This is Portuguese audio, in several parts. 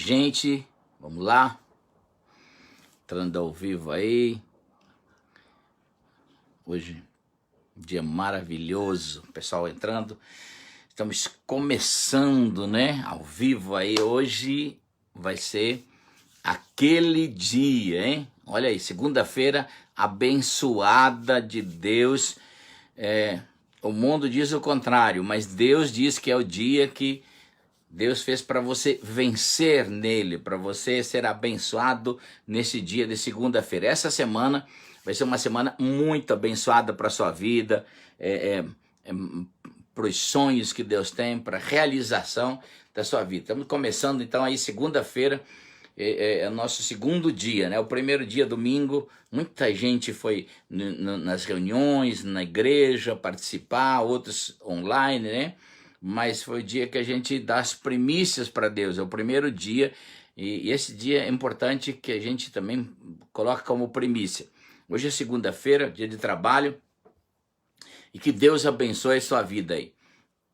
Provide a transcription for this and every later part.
gente, vamos lá, entrando ao vivo aí, hoje dia maravilhoso, pessoal entrando, estamos começando, né, ao vivo aí, hoje vai ser aquele dia, hein, olha aí, segunda-feira abençoada de Deus. O mundo diz o contrário, mas Deus diz que é o dia que Deus fez para você vencer nele, para você ser abençoado nesse dia de segunda-feira. Essa semana vai ser uma semana muito abençoada para a sua vida, para os sonhos que Deus tem, para a realização da sua vida. Estamos começando então aí segunda-feira, é o nosso segundo dia, né? O primeiro dia, domingo, muita gente foi nas reuniões, na igreja, participar, outros online, né? Mas foi o dia que a gente dá as primícias para Deus, é o primeiro dia, e esse dia é importante que a gente também coloque como primícia. Hoje é segunda-feira, dia de trabalho, e que Deus abençoe a sua vida aí.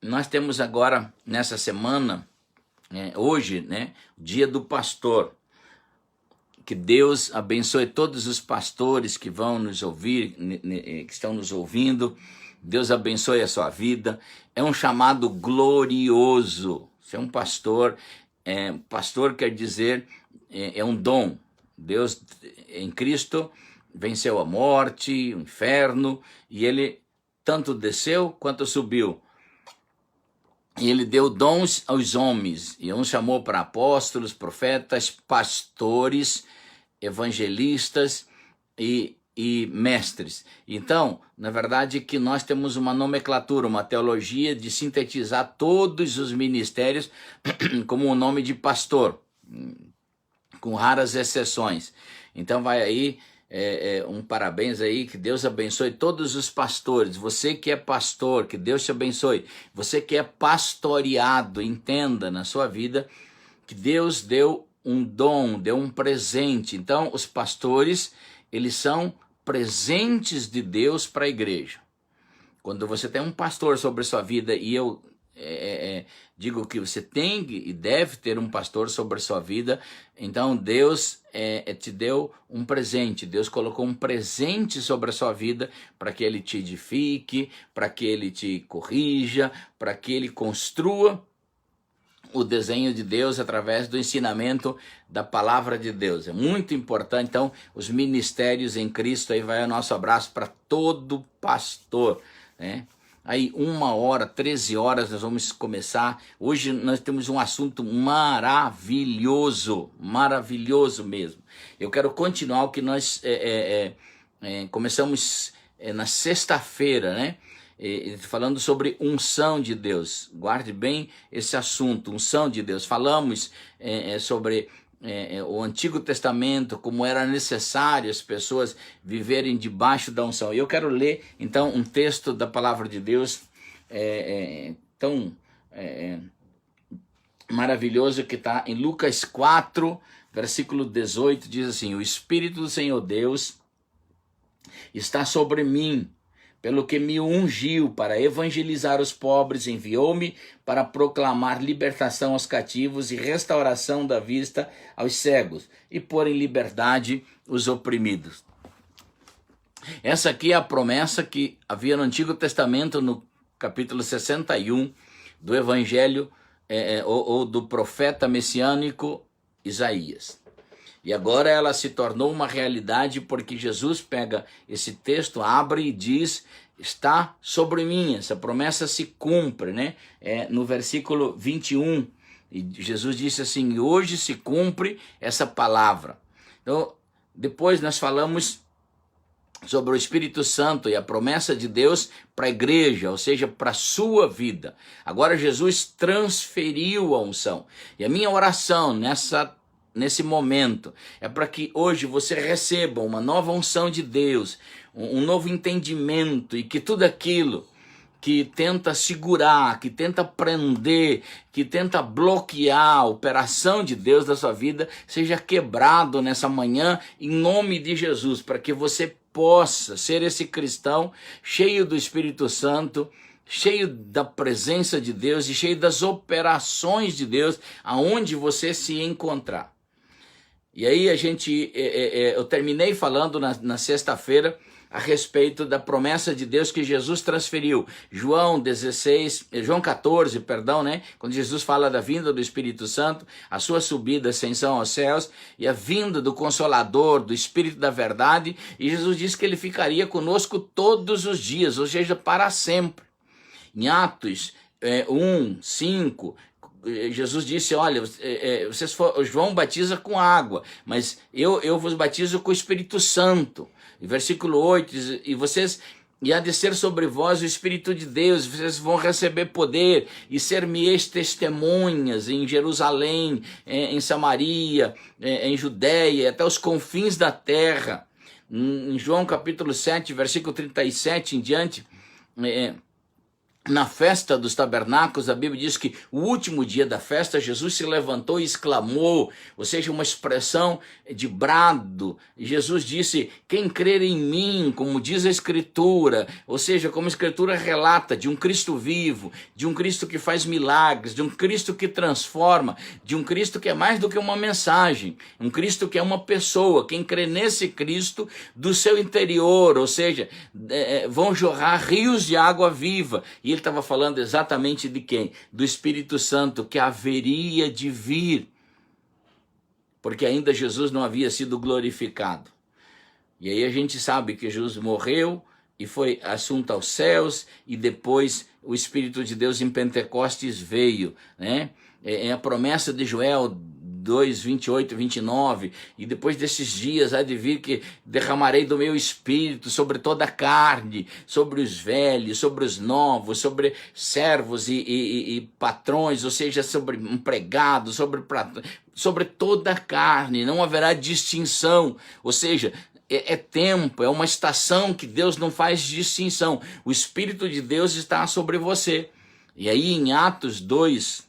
Nós temos agora, nessa semana, hoje, né, o dia do pastor. Que Deus abençoe todos os pastores que vão nos ouvir, que estão nos ouvindo. Deus abençoe a sua vida. É um chamado glorioso. Ser um pastor, pastor quer dizer, é um dom. Deus em Cristo venceu a morte, o inferno, e ele tanto desceu quanto subiu. E ele deu dons aos homens, e uns chamou para apóstolos, profetas, pastores, evangelistas e mestres. Então, na verdade, que nós temos uma nomenclatura, uma teologia de sintetizar todos os ministérios como o nome de pastor, com raras exceções. Então vai aí um parabéns aí, que Deus abençoe todos os pastores. Você que é pastor, que Deus te abençoe. Você que é pastoreado, entenda na sua vida que Deus deu um dom, deu um presente. Então os pastores, eles são presentes de Deus para a igreja. Quando você tem um pastor sobre a sua vida, e eu digo que você tem e deve ter um pastor sobre a sua vida, então Deus te deu um presente, Deus colocou um presente sobre a sua vida para que ele te edifique, para que ele te corrija, para que ele construa o desenho de Deus através do ensinamento da palavra de Deus. É muito importante, então, os ministérios em Cristo. Aí vai o nosso abraço para todo pastor, né? Aí 1h, 13 horas nós vamos começar. Hoje nós temos um assunto maravilhoso, maravilhoso mesmo. Eu quero continuar o que nós começamos na sexta-feira, né? Falando sobre unção de Deus. Guarde bem esse assunto, unção de Deus. Falamos sobre o Antigo Testamento, como era necessário as pessoas viverem debaixo da unção. Eu quero ler então um texto da palavra de Deus tão maravilhoso, que está em Lucas 4, versículo 18, diz assim: o Espírito do Senhor Deus está sobre mim, pelo que me ungiu para evangelizar os pobres, enviou-me para proclamar libertação aos cativos e restauração da vista aos cegos, e pôr em liberdade os oprimidos. Essa aqui é a promessa que havia no Antigo Testamento, no capítulo 61 do Evangelho ou do profeta messiânico Isaías. E agora ela se tornou uma realidade, porque Jesus pega esse texto, abre e diz: está sobre mim. Essa promessa se cumpre, né? No versículo 21, e Jesus disse assim: hoje se cumpre essa palavra. Então, depois nós falamos sobre o Espírito Santo e a promessa de Deus para a igreja, ou seja, para a sua vida. Agora Jesus transferiu a unção. E a minha oração nesse momento é para que hoje você receba uma nova unção de Deus, um novo entendimento, e que tudo aquilo que tenta segurar, que tenta prender, que tenta bloquear a operação de Deus da sua vida, seja quebrado nessa manhã, em nome de Jesus, para que você possa ser esse cristão cheio do Espírito Santo, cheio da presença de Deus e cheio das operações de Deus, aonde você se encontrar. E aí eu terminei falando na sexta-feira a respeito da promessa de Deus que Jesus transferiu. João 14, né? Quando Jesus fala da vinda do Espírito Santo, a sua subida, ascensão aos céus e a vinda do Consolador, do Espírito da verdade, e Jesus disse que ele ficaria conosco todos os dias, ou seja, para sempre. Em Atos 1:5, Jesus disse, olha, João batiza com água, mas eu vos batizo com o Espírito Santo. Em versículo 8, e há de ser sobre vós o Espírito de Deus, vocês vão receber poder e ser-me-eis testemunhas em Jerusalém, em Samaria, em Judeia, até os confins da terra. Em João capítulo 7, versículo 37 em diante, na festa dos tabernáculos, a Bíblia diz que o último dia da festa, Jesus se levantou e exclamou, ou seja, uma expressão de brado. Jesus disse, quem crer em mim, como diz a Escritura, ou seja, como a Escritura relata, de um Cristo vivo, de um Cristo que faz milagres, de um Cristo que transforma, de um Cristo que é mais do que uma mensagem, um Cristo que é uma pessoa. Quem crê nesse Cristo, do seu interior, ou seja, vão jorrar rios de água viva. E ele estava falando exatamente de quem? Do Espírito Santo, que haveria de vir, porque ainda Jesus não havia sido glorificado. E aí a gente sabe que Jesus morreu e foi assunto aos céus, e depois o Espírito de Deus em Pentecostes veio, né? É a promessa de Joel 2, 28 e 29, e depois desses dias há de vir que derramarei do meu espírito sobre toda a carne, sobre os velhos, sobre os novos, sobre servos e patrões, ou seja, sobre empregados, sobre toda a carne, não haverá distinção, ou seja, é tempo, é uma estação que Deus não faz distinção, o Espírito de Deus está sobre você. E aí em Atos 2,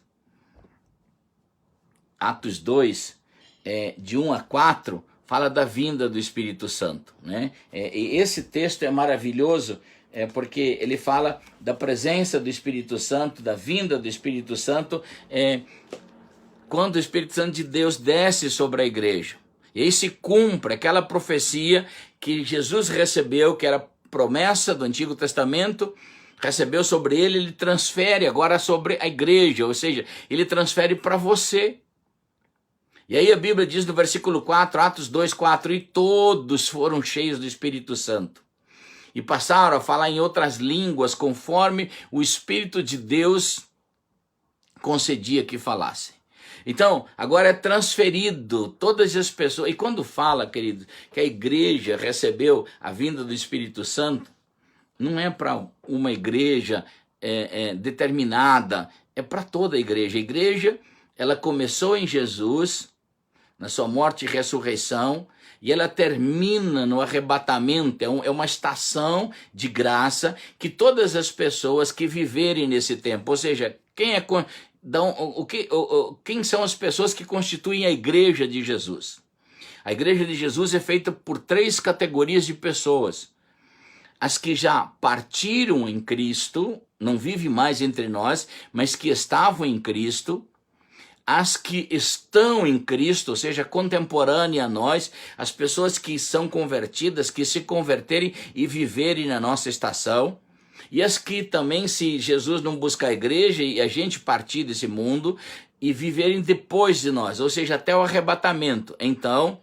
de 1 a 4, fala da vinda do Espírito Santo, né? E esse texto é maravilhoso, porque ele fala da presença do Espírito Santo, da vinda do Espírito Santo, quando o Espírito Santo de Deus desce sobre a igreja. E aí se cumpre aquela profecia que Jesus recebeu, que era promessa do Antigo Testamento, recebeu sobre ele, ele transfere agora sobre a igreja, ou seja, ele transfere para você. E aí a Bíblia diz no versículo 4, Atos 2, 4, e todos foram cheios do Espírito Santo. E passaram a falar em outras línguas, conforme o Espírito de Deus concedia que falassem. Então, agora é transferido todas as pessoas. E quando fala, querido, que a igreja recebeu a vinda do Espírito Santo, não é para uma igreja determinada, é para toda a igreja. A igreja, ela começou em Jesus, na sua morte e ressurreição, e ela termina no arrebatamento. É uma estação de graça que todas as pessoas que viverem nesse tempo, ou seja, quem são as pessoas que constituem a igreja de Jesus? A igreja de Jesus é feita por 3 categorias de pessoas. As que já partiram em Cristo, não vivem mais entre nós, mas que estavam em Cristo. As que estão em Cristo, ou seja, contemporânea a nós, as pessoas que são convertidas, que se converterem e viverem na nossa estação, e as que também, se Jesus não buscar a igreja e a gente partir desse mundo, e viverem depois de nós, ou seja, até o arrebatamento. Então,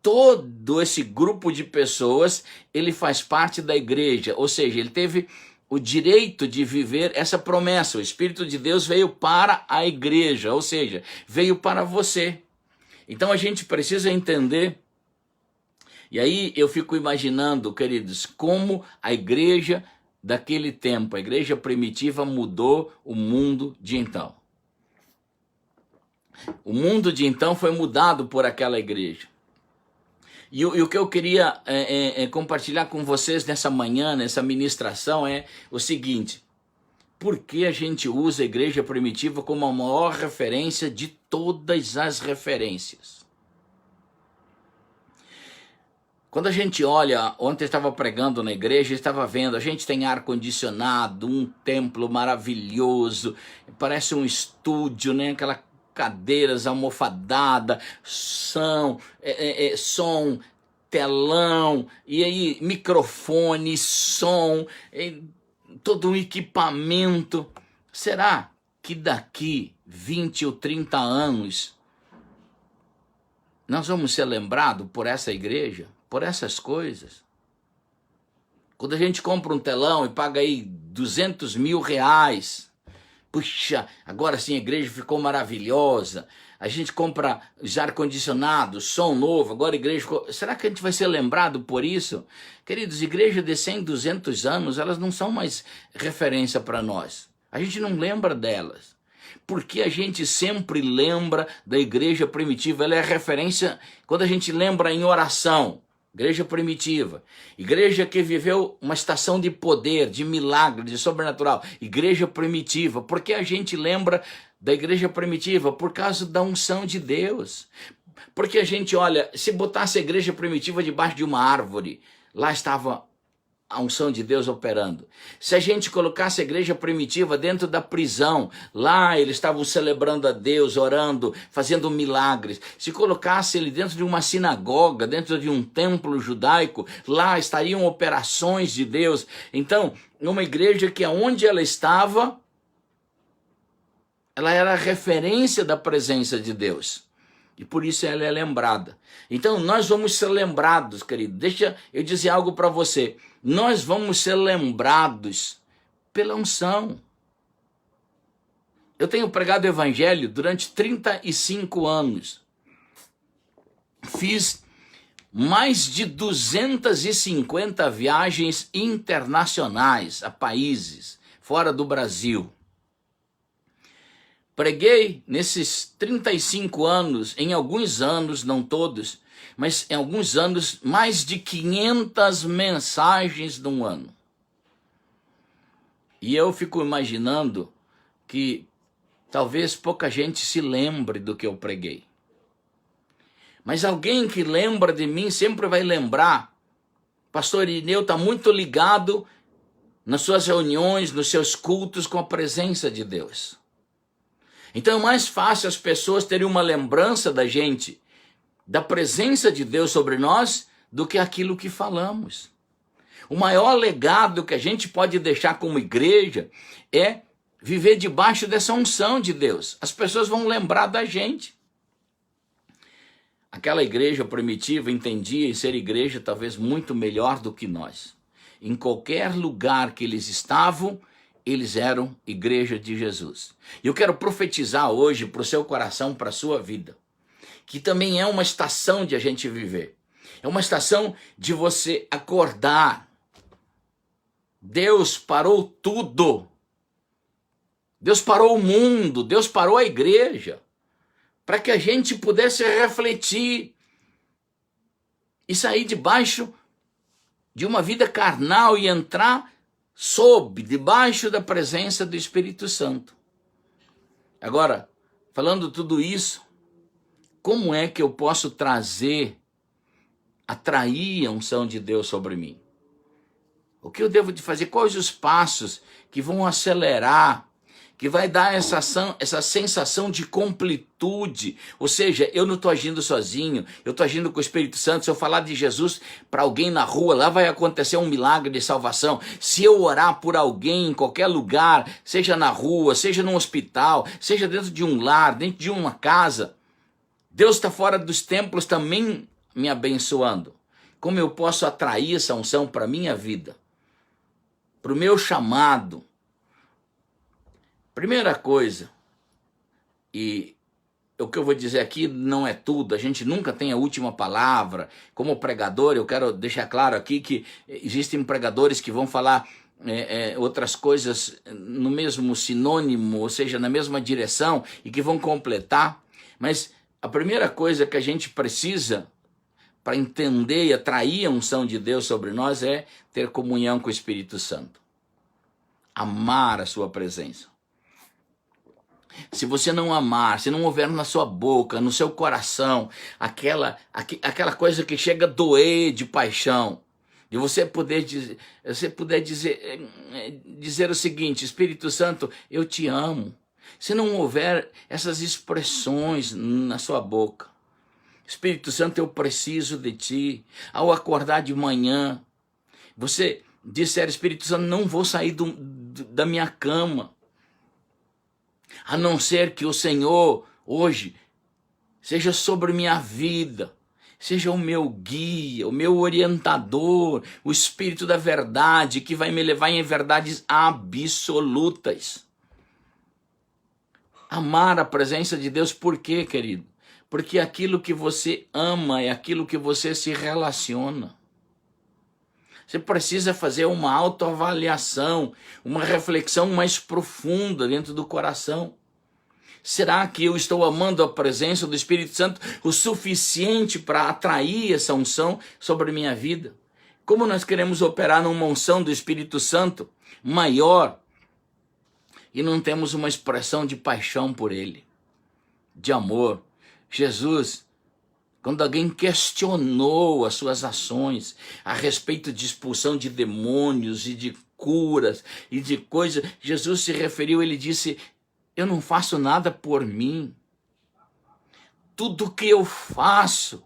todo esse grupo de pessoas, ele faz parte da igreja, ou seja, ele teve o direito de viver essa promessa. O Espírito de Deus veio para a igreja, ou seja, veio para você. Então a gente precisa entender, e aí eu fico imaginando, queridos, como a igreja daquele tempo, a igreja primitiva, mudou o mundo de então. O mundo de então foi mudado por aquela igreja. E o que eu queria compartilhar com vocês nessa manhã, nessa ministração, é o seguinte: por que a gente usa a igreja primitiva como a maior referência de todas as referências? Quando a gente olha, ontem eu estava pregando na igreja, estava vendo, a gente tem ar-condicionado, um templo maravilhoso, parece um estúdio, né? Aquelas cadeiras almofadadas, som, telão, e aí microfone, som, todo um equipamento. Será que daqui 20 ou 30 anos nós vamos ser lembrados por essa igreja, por essas coisas? Quando a gente compra um telão e paga aí 200 mil reais, puxa, agora sim a igreja ficou maravilhosa. A gente compra os ar-condicionado, som novo, agora a igreja ficou... Será que a gente vai ser lembrado por isso? Queridos, igrejas de 100, 200 anos, elas não são mais referência para nós. A gente não lembra delas. Porque a gente sempre lembra da igreja primitiva. Ela é referência quando a gente lembra em oração. Igreja primitiva, igreja que viveu uma estação de poder, de milagre, de sobrenatural, igreja primitiva. Por que a gente lembra da igreja primitiva? Por causa da unção de Deus. Porque a gente, olha, se botasse a igreja primitiva debaixo de uma árvore, lá estava a unção de Deus operando. Se a gente colocasse a igreja primitiva dentro da prisão, lá eles estavam celebrando a Deus, orando, fazendo milagres. Se colocasse ele dentro de uma sinagoga, dentro de um templo judaico, lá estariam operações de Deus. Então, uma igreja que aonde ela estava, ela era a referência da presença de Deus. E por isso ela é lembrada. Então nós vamos ser lembrados, querido. Deixa eu dizer algo para você. Nós vamos ser lembrados pela unção. Eu tenho pregado o evangelho durante 35 anos. Fiz mais de 250 viagens internacionais a países fora do Brasil. Preguei nesses 35 anos, em alguns anos, não todos, mas em alguns anos, mais de 500 mensagens num ano. E eu fico imaginando que talvez pouca gente se lembre do que eu preguei. Mas alguém que lembra de mim sempre vai lembrar. Pastor Irineu está muito ligado nas suas reuniões, nos seus cultos com a presença de Deus. Então é mais fácil as pessoas terem uma lembrança da gente, da presença de Deus sobre nós, do que aquilo que falamos. O maior legado que a gente pode deixar como igreja é viver debaixo dessa unção de Deus. As pessoas vão lembrar da gente. Aquela igreja primitiva entendia ser igreja talvez muito melhor do que nós. Em qualquer lugar que eles estavam, eles eram igreja de Jesus. E eu quero profetizar hoje para o seu coração, para a sua vida, que também é uma estação de a gente viver. É uma estação de você acordar. Deus parou tudo. Deus parou o mundo, Deus parou a igreja, para que a gente pudesse refletir e sair debaixo de uma vida carnal e entrar debaixo da presença do Espírito Santo. Agora, falando tudo isso, como é que eu posso atrair a unção de Deus sobre mim? O que eu devo de fazer? Quais os passos que vão acelerar, que vai dar essa sensação de completude? Ou seja, eu não estou agindo sozinho, eu estou agindo com o Espírito Santo. Se eu falar de Jesus para alguém na rua, lá vai acontecer um milagre de salvação. Se eu orar por alguém em qualquer lugar, seja na rua, seja num hospital, seja dentro de um lar, dentro de uma casa, Deus está fora dos templos também me abençoando. Como eu posso atrair essa unção para a minha vida? Para o meu chamado? Primeira coisa, e o que eu vou dizer aqui não é tudo, a gente nunca tem a última palavra. Como pregador, eu quero deixar claro aqui que existem pregadores que vão falar outras coisas no mesmo sinônimo, ou seja, na mesma direção, e que vão completar. Mas a primeira coisa que a gente precisa para entender e atrair a unção de Deus sobre nós é ter comunhão com o Espírito Santo. Amar a sua presença. Se você não amar, se não houver na sua boca, no seu coração, aquela coisa que chega a doer de paixão, de você poder dizer o seguinte: Espírito Santo, eu te amo. Se não houver essas expressões na sua boca, Espírito Santo, eu preciso de ti. Ao acordar de manhã, você disser: Espírito Santo, não vou sair da minha cama, a não ser que o Senhor hoje seja sobre minha vida, seja o meu guia, o meu orientador, o Espírito da verdade que vai me levar em verdades absolutas. Amar a presença de Deus, por quê, querido? Porque aquilo que você ama é aquilo que você se relaciona. Você precisa fazer uma autoavaliação, uma reflexão mais profunda dentro do coração. Será que eu estou amando a presença do Espírito Santo o suficiente para atrair essa unção sobre a minha vida? Como nós queremos operar numa unção do Espírito Santo maior e não temos uma expressão de paixão por Ele, de amor? Jesus, quando alguém questionou as suas ações a respeito de expulsão de demônios e de curas e de coisas, Jesus se referiu, ele disse: eu não faço nada por mim. Tudo que eu faço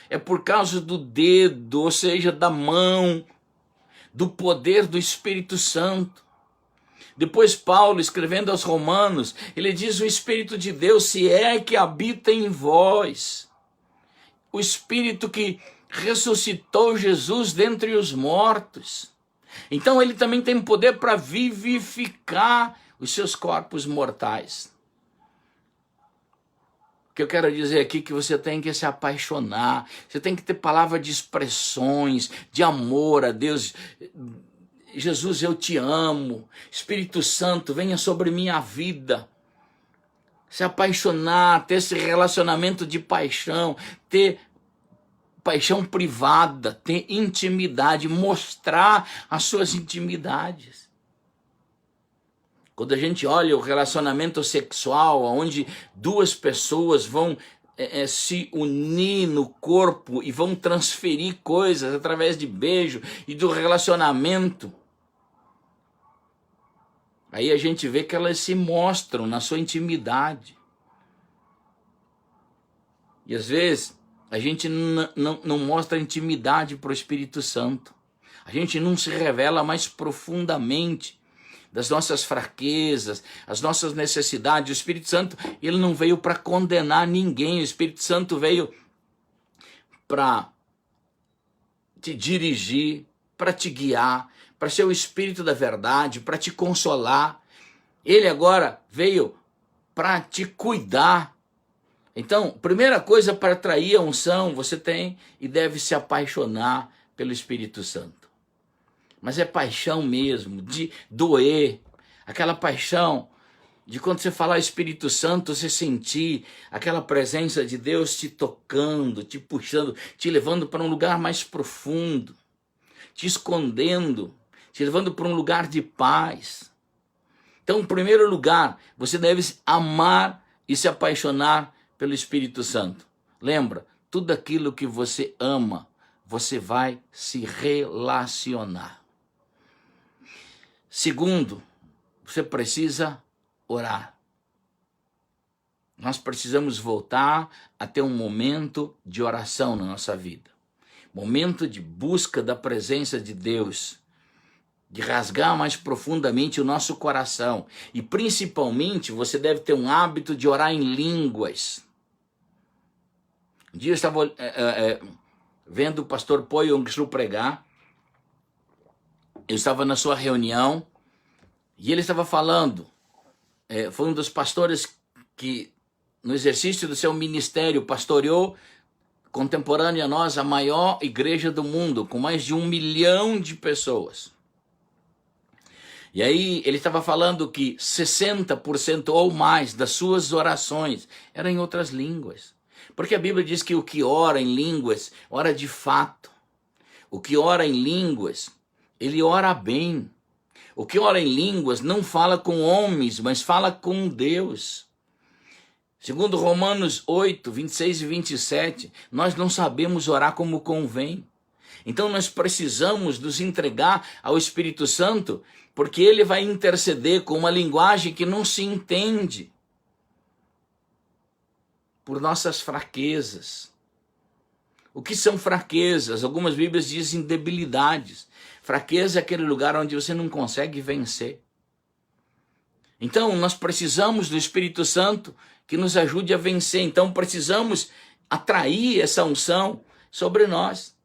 é por causa do dedo, ou seja, da mão, do poder do Espírito Santo. Depois Paulo, escrevendo aos Romanos, ele diz: o Espírito de Deus, se é que habita em vós, o Espírito que ressuscitou Jesus dentre os mortos. Então ele também tem poder para vivificar os seus corpos mortais. O que eu quero dizer aqui é que você tem que se apaixonar, você tem que ter palavra de expressões, de amor a Deus. Jesus, eu te amo. Espírito Santo, venha sobre minha vida. Se apaixonar, ter esse relacionamento de paixão, ter paixão privada, ter intimidade, mostrar as suas intimidades. Quando a gente olha o relacionamento sexual, onde duas pessoas vão se unir no corpo e vão transferir coisas através de beijo e do relacionamento, aí a gente vê que elas se mostram na sua intimidade. E às vezes a gente não mostra intimidade para o Espírito Santo. A gente não se revela mais profundamente das nossas fraquezas, as nossas necessidades. O Espírito Santo, ele não veio para condenar ninguém. O Espírito Santo veio para te dirigir, para te guiar, para ser o Espírito da verdade, para te consolar. Ele agora veio para te cuidar. Então, primeira coisa, para atrair a unção, você tem e deve se apaixonar pelo Espírito Santo. Mas é paixão mesmo, de doer, aquela paixão de quando você falar Espírito Santo, você sentir aquela presença de Deus te tocando, te puxando, te levando para um lugar mais profundo, te escondendo, te levando para um lugar de paz. Então, em primeiro lugar, você deve amar e se apaixonar pelo Espírito Santo. Lembra, tudo aquilo que você ama, você vai se relacionar. Segundo, você precisa orar. Nós precisamos voltar a ter um momento de oração na nossa vida. Momento de busca da presença de Deus, de rasgar mais profundamente o nosso coração. E principalmente, você deve ter um hábito de orar em línguas. Um dia eu estava vendo o pastor Po Yong-Su pregar. Eu estava na sua reunião e ele estava falando. Foi um dos pastores que, no exercício do seu ministério, pastoreou, contemporâneo a nós, a maior igreja do mundo, com mais de 1 milhão de pessoas. E aí ele estava falando que 60% ou mais das suas orações eram em outras línguas. Porque a Bíblia diz que o que ora em línguas, ora de fato. O que ora em línguas, ele ora bem. O que ora em línguas não fala com homens, mas fala com Deus. Segundo Romanos 8, 26 e 27, nós não sabemos orar como convém. Então nós precisamos nos entregar ao Espírito Santo, porque ele vai interceder com uma linguagem que não se entende por nossas fraquezas. O que são fraquezas? Algumas Bíblias dizem debilidades. Fraqueza é aquele lugar onde você não consegue vencer. Então nós precisamos do Espírito Santo que nos ajude a vencer. Então precisamos atrair essa unção sobre nós,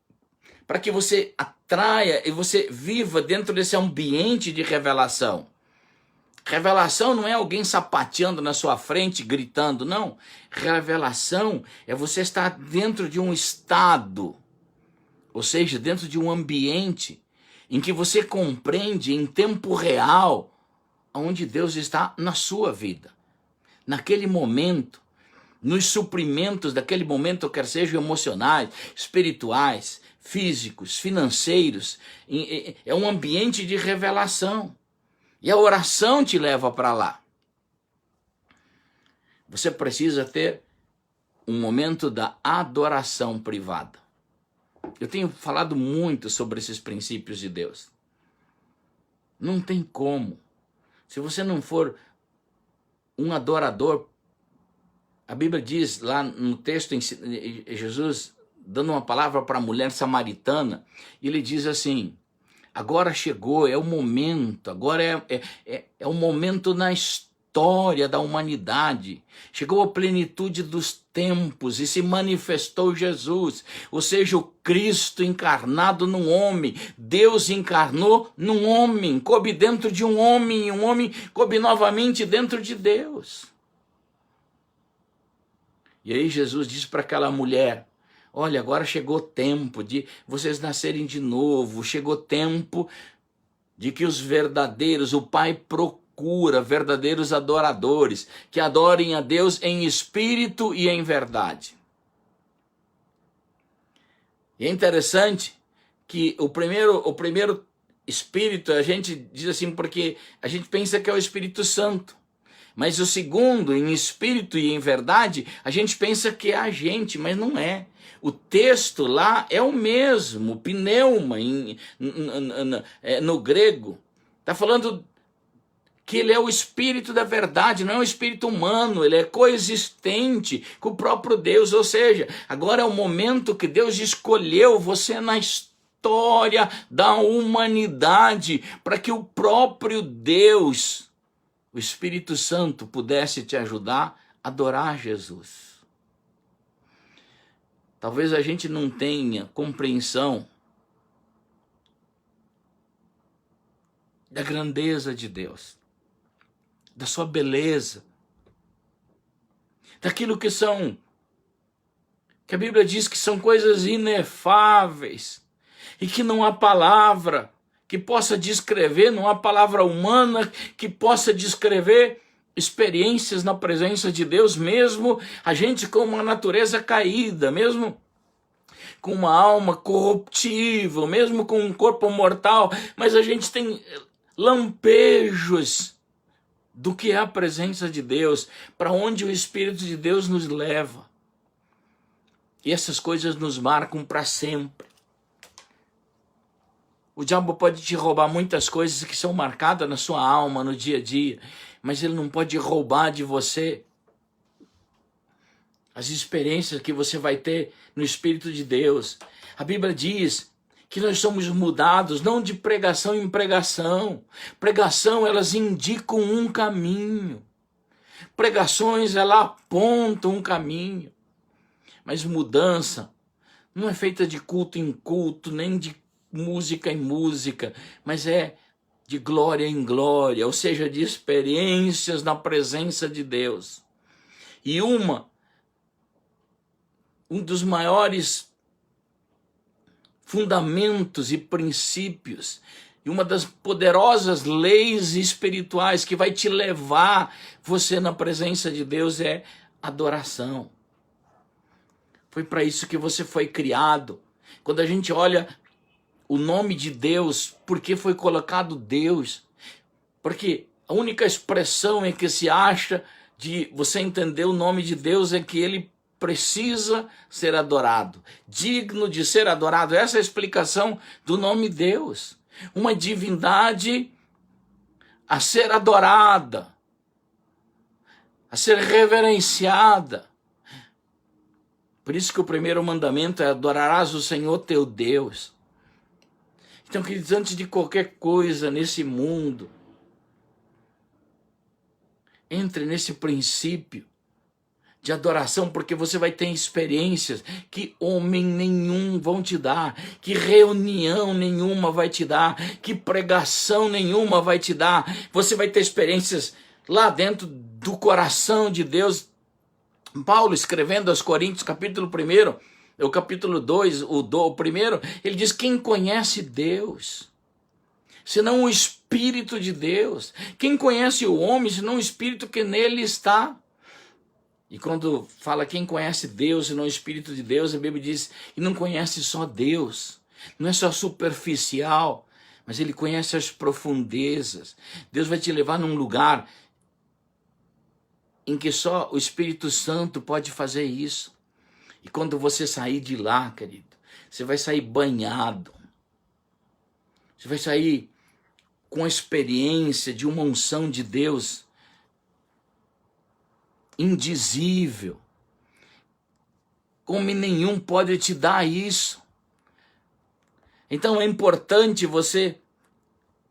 para que você atraia e você viva dentro desse ambiente de revelação. Revelação não é alguém sapateando na sua frente, gritando, não. Revelação é você estar dentro de um estado, ou seja, dentro de um ambiente em que você compreende em tempo real onde Deus está na sua vida. Naquele momento, nos suprimentos daquele momento, quer sejam emocionais, espirituais, físicos, financeiros, é um ambiente de revelação. E a oração te leva para lá. Você precisa ter um momento da adoração privada. Eu tenho falado muito sobre esses princípios de Deus. Não tem como. Se você não for um adorador, a Bíblia diz lá no texto, Jesus dando uma palavra para a mulher samaritana, ele diz assim: agora chegou, é o momento, agora é o momento na história da humanidade. Chegou a plenitude dos tempos e se manifestou Jesus, ou seja, o Cristo encarnado num homem. Deus encarnou num homem, coube dentro de um homem, e um homem coube novamente dentro de Deus. E aí Jesus diz para aquela mulher: olha, agora chegou o tempo de vocês nascerem de novo, chegou o tempo de que os verdadeiros, o Pai procura verdadeiros adoradores, que adorem a Deus em espírito e em verdade. E é interessante que o primeiro espírito, a gente diz assim, porque a gente pensa que é o Espírito Santo. Mas o segundo, em espírito e em verdade, a gente pensa que é a gente, mas não é. O texto lá é o mesmo, pneuma, no grego. Está falando que ele é o espírito da verdade, não é um espírito humano, ele é coexistente com o próprio Deus. Ou seja, agora é o momento que Deus escolheu você na história da humanidade, para que o próprio Deus, o Espírito Santo, pudesse te ajudar a adorar Jesus. Talvez a gente não tenha compreensão da grandeza de Deus, da sua beleza, daquilo que a Bíblia diz que são coisas inefáveis e que não há palavra que possa descrever, não há palavra humana que possa descrever experiências na presença de Deus, mesmo a gente com uma natureza caída, mesmo com uma alma corruptível, mesmo com um corpo mortal, mas a gente tem lampejos do que é a presença de Deus, para onde o Espírito de Deus nos leva. E essas coisas nos marcam para sempre. O diabo pode te roubar muitas coisas que são marcadas na sua alma, no dia a dia, mas ele não pode roubar de você as experiências que você vai ter no Espírito de Deus. A Bíblia diz que nós somos mudados, não de pregação em pregação. Pregação, elas indicam um caminho. Pregações, elas apontam um caminho. Mas mudança não é feita de culto em culto, nem de música em música, mas é de glória em glória, ou seja, de experiências na presença de Deus. E um dos maiores fundamentos e princípios, e uma das poderosas leis espirituais que vai te levar você na presença de Deus é adoração. Foi para isso que você foi criado. Quando a gente olha o nome de Deus, por que foi colocado Deus? Porque a única expressão em que se acha de você entender o nome de Deus é que ele precisa ser adorado, digno de ser adorado. Essa é a explicação do nome Deus. Uma divindade a ser adorada, a ser reverenciada. Por isso que o primeiro mandamento é: adorarás o Senhor teu Deus. Então, queridos, antes de qualquer coisa nesse mundo, entre nesse princípio de adoração, porque você vai ter experiências que homem nenhum vão te dar, que reunião nenhuma vai te dar, que pregação nenhuma vai te dar. Você vai ter experiências lá dentro do coração de Deus. Paulo, escrevendo aos Coríntios, capítulo 1, o capítulo 2, o primeiro, ele diz: quem conhece Deus, senão o Espírito de Deus? Quem conhece o homem, senão o Espírito que nele está? E quando fala quem conhece Deus, senão o Espírito de Deus, a Bíblia diz, e não conhece só Deus, não é só superficial, mas ele conhece as profundezas. Deus vai te levar num lugar em que só o Espírito Santo pode fazer isso. E quando você sair de lá, querido, você vai sair banhado. Você vai sair com a experiência de uma unção de Deus indizível. Como nenhum pode te dar isso. Então é importante você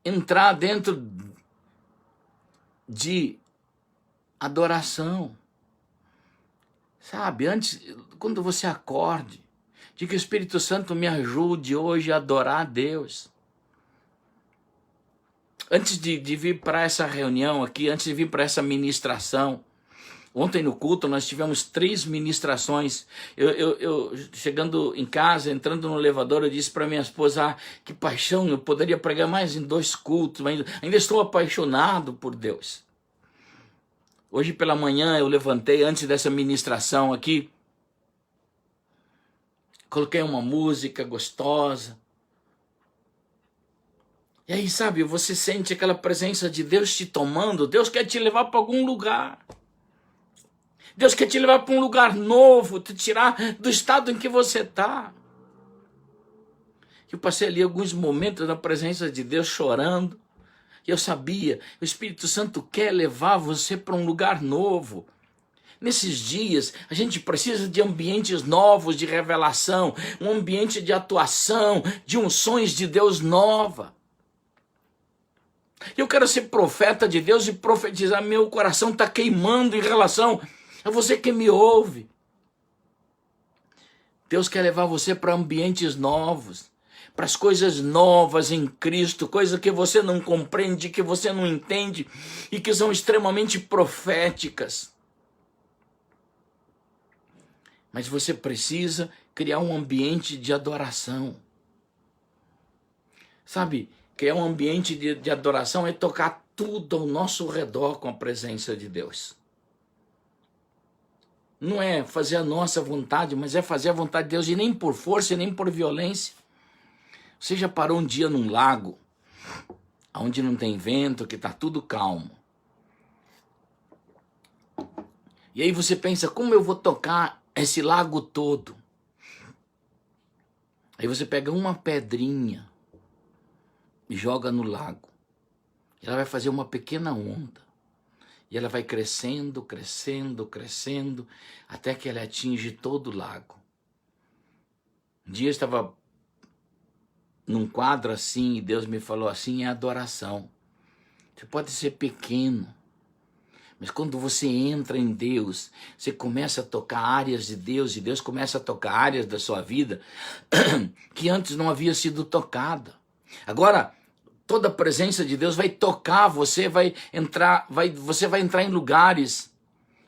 entrar dentro de adoração. Sabe, antes, quando você acorde, de que o Espírito Santo me ajude hoje a adorar a Deus. Antes de vir para essa reunião aqui, antes de vir para essa ministração, ontem no culto nós tivemos 3 ministrações. Eu chegando em casa, entrando no elevador, eu disse para minha esposa: que paixão, eu poderia pregar mais em 2 cultos, mas ainda estou apaixonado por Deus. Hoje pela manhã eu levantei antes dessa ministração aqui, coloquei uma música gostosa. E aí, sabe, você sente aquela presença de Deus te tomando. Deus quer te levar para algum lugar. Deus quer te levar para um lugar novo, te tirar do estado em que você está. Eu passei ali alguns momentos na presença de Deus chorando. E eu sabia, o Espírito Santo quer levar você para um lugar novo. Nesses dias, a gente precisa de ambientes novos de revelação, um ambiente de atuação, de unções de Deus nova. Eu quero ser profeta de Deus e profetizar. Meu coração está queimando em relação a você que me ouve. Deus quer levar você para ambientes novos, para as coisas novas em Cristo, coisas que você não compreende, que você não entende e que são extremamente proféticas. Mas você precisa criar um ambiente de adoração. Sabe, criar um ambiente de adoração é tocar tudo ao nosso redor com a presença de Deus. Não é fazer a nossa vontade, mas é fazer a vontade de Deus, e nem por força, e nem por violência. Você já parou um dia num lago, onde não tem vento, que está tudo calmo. E aí você pensa: como eu vou tocar esse lago todo? Aí você pega uma pedrinha e joga no lago. Ela vai fazer uma pequena onda. E ela vai crescendo, crescendo, crescendo, até que ela atinge todo o lago. Um dia eu estava num quadro assim, e Deus me falou assim: é adoração. Você pode ser pequeno, mas quando você entra em Deus, você começa a tocar áreas de Deus, e Deus começa a tocar áreas da sua vida que antes não havia sido tocada. Agora, toda a presença de Deus vai tocar você, você vai entrar em lugares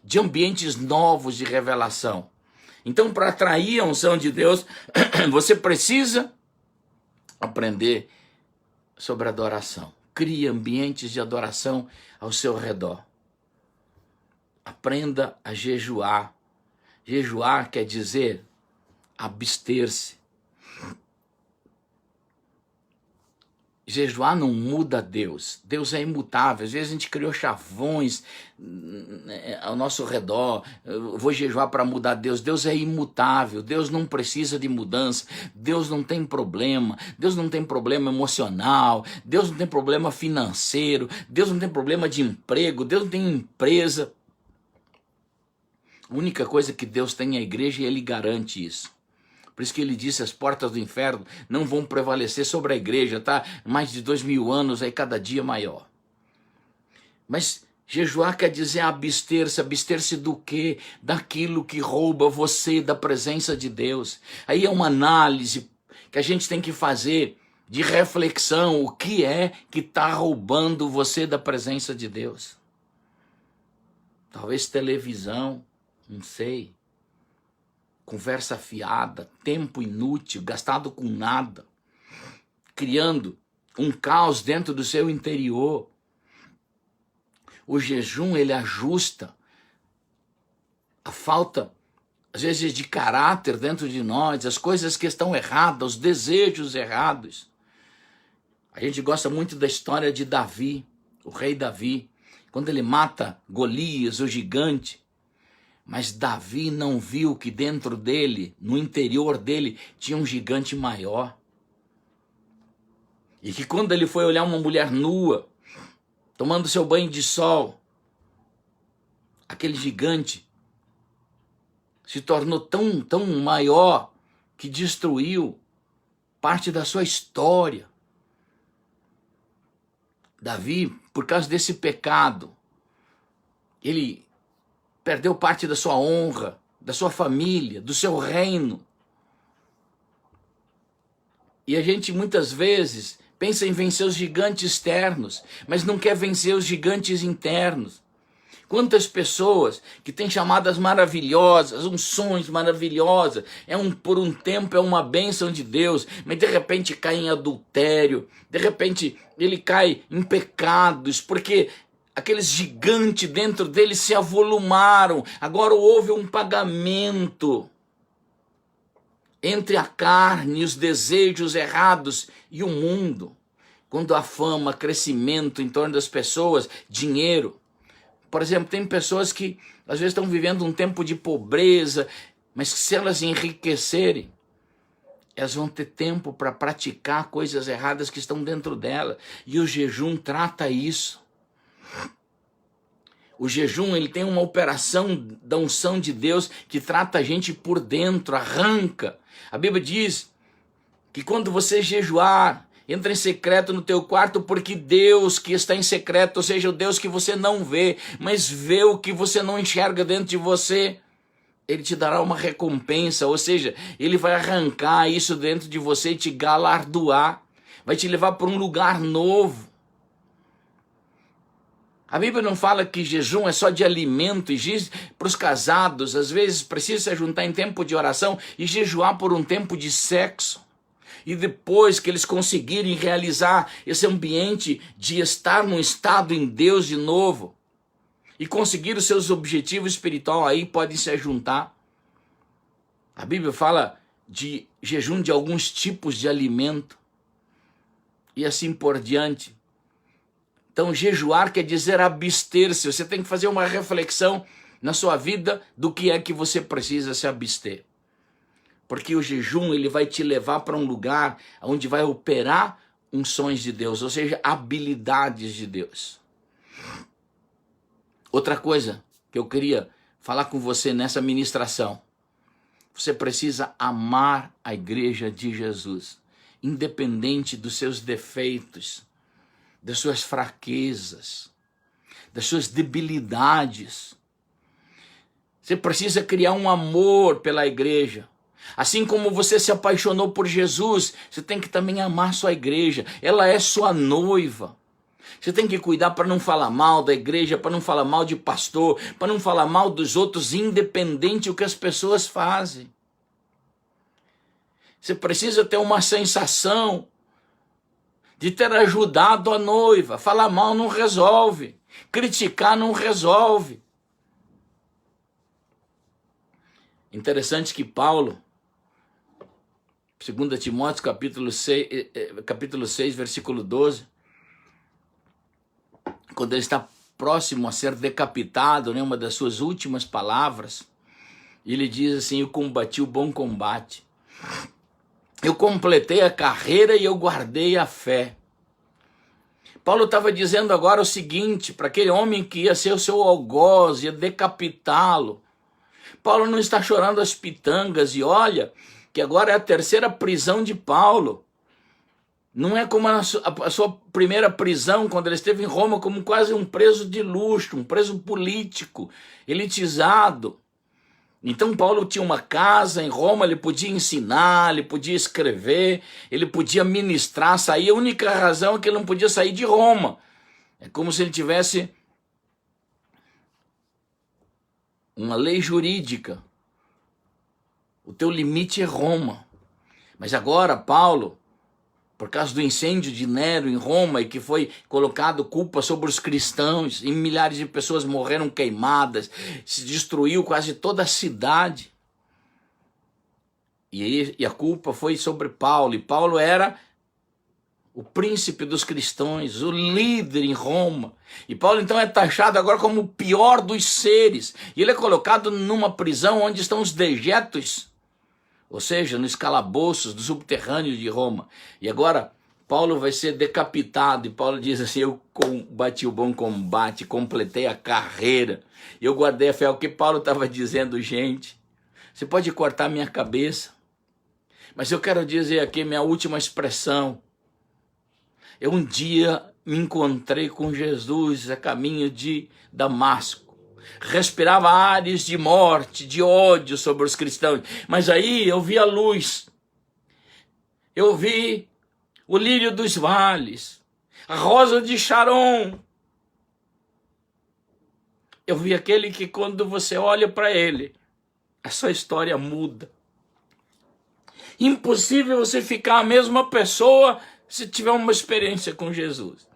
de ambientes novos de revelação. Então, para atrair a unção de Deus, você precisa aprender sobre adoração. Crie ambientes de adoração ao seu redor. Aprenda a jejuar. Jejuar quer dizer abster-se. Jejuar não muda Deus. Deus é imutável. Às vezes a gente criou chavões ao nosso redor. Eu vou jejuar para mudar Deus. Deus é imutável. Deus não precisa de mudança. Deus não tem problema. Deus não tem problema emocional. Deus não tem problema financeiro. Deus não tem problema de emprego. Deus não tem empresa. A única coisa que Deus tem é a igreja e Ele garante isso. Por isso que ele disse, as portas do inferno não vão prevalecer sobre a igreja, tá? Mais de 2000 anos, aí cada dia maior. Mas jejuar quer dizer abster-se. Abster-se do quê? Daquilo que rouba você da presença de Deus. Aí é uma análise que a gente tem que fazer de reflexão. O que é que está roubando você da presença de Deus? Talvez televisão, não sei. Conversa fiada, tempo inútil, gastado com nada, criando um caos dentro do seu interior. O jejum, ele ajusta a falta, às vezes, de caráter dentro de nós, as coisas que estão erradas, os desejos errados. A gente gosta muito da história de Davi, o rei Davi, quando ele mata Golias, o gigante. Mas Davi não viu que dentro dele, no interior dele, tinha um gigante maior. E que quando ele foi olhar uma mulher nua, tomando seu banho de sol, aquele gigante se tornou tão maior que destruiu parte da sua história. Davi, por causa desse pecado, ele perdeu parte da sua honra, da sua família, do seu reino. E a gente muitas vezes pensa em vencer os gigantes externos, mas não quer vencer os gigantes internos. Quantas pessoas que têm chamadas maravilhosas, unções maravilhosas, por um tempo é uma bênção de Deus, mas de repente cai em adultério, de repente ele cai em pecados, porque aqueles gigantes dentro dele se avolumaram. Agora houve um pagamento entre a carne, os desejos errados e o mundo. Quando há fama, crescimento em torno das pessoas, dinheiro. Por exemplo, tem pessoas que às vezes estão vivendo um tempo de pobreza, mas se elas enriquecerem, elas vão ter tempo para praticar coisas erradas que estão dentro dela. E o jejum trata isso. O jejum, ele tem uma operação da unção de Deus que trata a gente por dentro, arranca. A Bíblia diz que quando você jejuar, entra em secreto no teu quarto, porque Deus que está em secreto, ou seja, o Deus que você não vê, mas vê o que você não enxerga dentro de você, Ele te dará uma recompensa, ou seja, Ele vai arrancar isso dentro de você e te galardoar, vai te levar para um lugar novo. A Bíblia não fala que jejum é só de alimento, e diz para os casados, às vezes precisa se juntar em tempo de oração e jejuar por um tempo de sexo. E depois que eles conseguirem realizar esse ambiente de estar num estado em Deus de novo e conseguir os seus objetivos espirituais, aí podem se juntar. A Bíblia fala de jejum de alguns tipos de alimento e assim por diante. Então, jejuar quer dizer abster-se. Você tem que fazer uma reflexão na sua vida do que é que você precisa se abster. Porque o jejum, ele vai te levar para um lugar onde vai operar unções de Deus, ou seja, habilidades de Deus. Outra coisa que eu queria falar com você nessa ministração. Você precisa amar a igreja de Jesus, independente dos seus defeitos, das suas fraquezas, das suas debilidades. Você precisa criar um amor pela igreja. Assim como você se apaixonou por Jesus, você tem que também amar sua igreja. Ela é sua noiva. Você tem que cuidar para não falar mal da igreja, para não falar mal de pastor, para não falar mal dos outros, independente do que as pessoas fazem. Você precisa ter uma sensação de ter ajudado a noiva. Falar mal não resolve. Criticar não resolve. Interessante que Paulo, 2 Timóteo capítulo 6, versículo 12, quando ele está próximo a ser decapitado, né, uma das suas últimas palavras, ele diz assim: eu combati o bom combate, eu completei a carreira e eu guardei a fé. Paulo estava dizendo agora o seguinte, para aquele homem que ia ser o seu algoz, ia decapitá-lo. Paulo não está chorando as pitangas, e olha que agora é a terceira prisão de Paulo. Não é como a sua primeira prisão, quando ele esteve em Roma, como quase um preso de luxo, um preso político, elitizado. Então Paulo tinha uma casa em Roma, ele podia ensinar, ele podia escrever, ele podia ministrar, sair. A única razão é que ele não podia sair de Roma. É como se ele tivesse uma lei jurídica. O teu limite é Roma. Mas agora Paulo, por causa do incêndio de Nero em Roma, e que foi colocado culpa sobre os cristãos, e milhares de pessoas morreram queimadas, se destruiu quase toda a cidade. E a culpa foi sobre Paulo, e Paulo era o príncipe dos cristãos, o líder em Roma. E Paulo então é taxado agora como o pior dos seres, e ele é colocado numa prisão onde estão os dejetos, ou seja, nos calabouços do subterrâneo de Roma. E agora Paulo vai ser decapitado, e Paulo diz assim: eu combati o bom combate, completei a carreira, eu guardei a fé. O que Paulo estava dizendo: gente, você pode cortar minha cabeça, mas eu quero dizer aqui minha última expressão. Eu um dia me encontrei com Jesus a caminho de Damasco. Respirava ares de morte, de ódio sobre os cristãos. Mas aí eu vi a luz. Eu vi o lírio dos vales, a rosa de Sharon. Eu vi aquele que quando você olha para ele, a sua história muda. Impossível você ficar a mesma pessoa se tiver uma experiência com Jesus.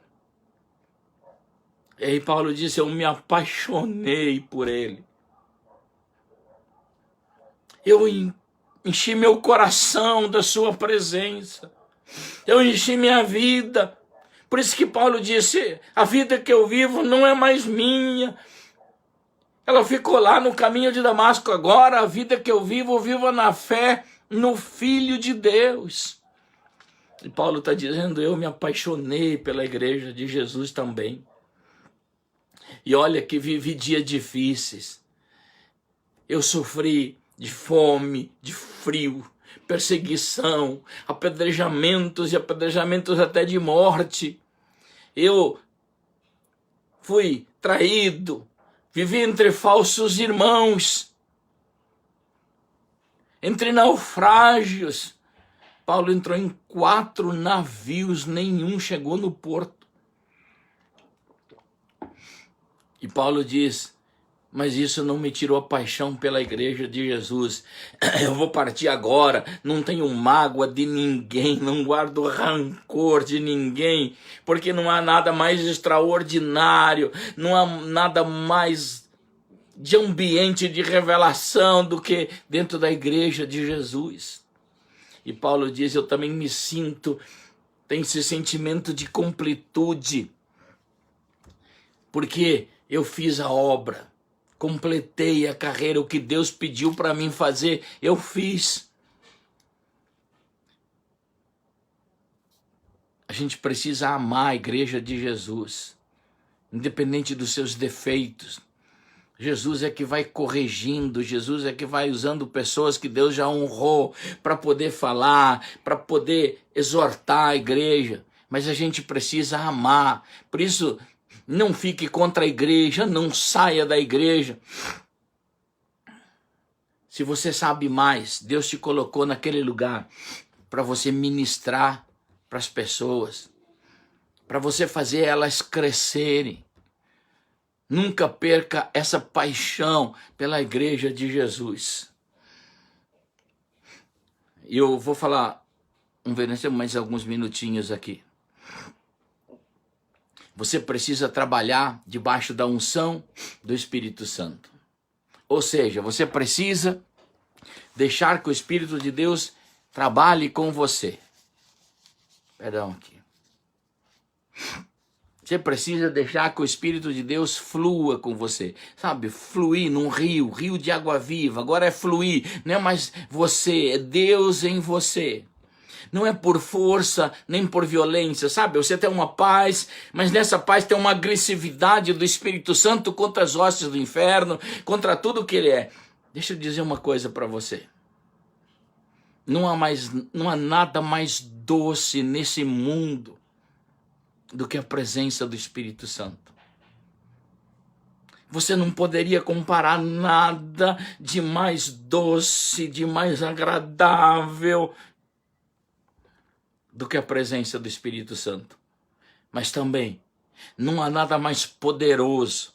E aí Paulo disse: eu me apaixonei por ele. Eu enchi meu coração da sua presença. Eu enchi minha vida. Por isso que Paulo disse: a vida que eu vivo não é mais minha. Ela ficou lá no caminho de Damasco. Agora a vida que eu vivo na fé no Filho de Deus. E Paulo está dizendo: eu me apaixonei pela igreja de Jesus também. E olha que vivi dias difíceis. Eu sofri de fome, de frio, perseguição, apedrejamentos e apedrejamentos até de morte. Eu fui traído, vivi entre falsos irmãos, entre naufrágios. Paulo entrou em 4 navios, nenhum chegou no porto. E Paulo diz: mas isso não me tirou a paixão pela igreja de Jesus. Eu vou partir agora, não tenho mágoa de ninguém, não guardo rancor de ninguém, porque não há nada mais extraordinário, não há nada mais de ambiente de revelação do que dentro da igreja de Jesus. E Paulo diz: eu também me sinto, tem esse sentimento de completude, porque eu fiz a obra, completei a carreira, o que Deus pediu para mim fazer, eu fiz. A gente precisa amar a igreja de Jesus, independente dos seus defeitos. Jesus é que vai corrigindo, Jesus é que vai usando pessoas que Deus já honrou para poder falar, para poder exortar a igreja. Mas a gente precisa amar. Por isso, não fique contra a igreja, não saia da igreja. Se você sabe mais, Deus te colocou naquele lugar para você ministrar para as pessoas, para você fazer elas crescerem. Nunca perca essa paixão pela igreja de Jesus. Eu vou falar mais alguns minutinhos aqui. Você precisa trabalhar debaixo da unção do Espírito Santo. Ou seja, você precisa deixar que o Espírito de Deus trabalhe com você. Perdão aqui. Você precisa deixar que o Espírito de Deus flua com você. Sabe, fluir num rio, rio de água viva. Agora é fluir, não é mais você, é Deus em você. Não é por força, nem por violência, sabe? Você tem uma paz, mas nessa paz tem uma agressividade do Espírito Santo contra as hostes do inferno, contra tudo que ele é. Deixa eu dizer uma coisa para você. Não há nada mais doce nesse mundo do que a presença do Espírito Santo. Você não poderia comparar nada de mais doce, de mais agradável do que a presença do Espírito Santo. Mas também não há nada mais poderoso,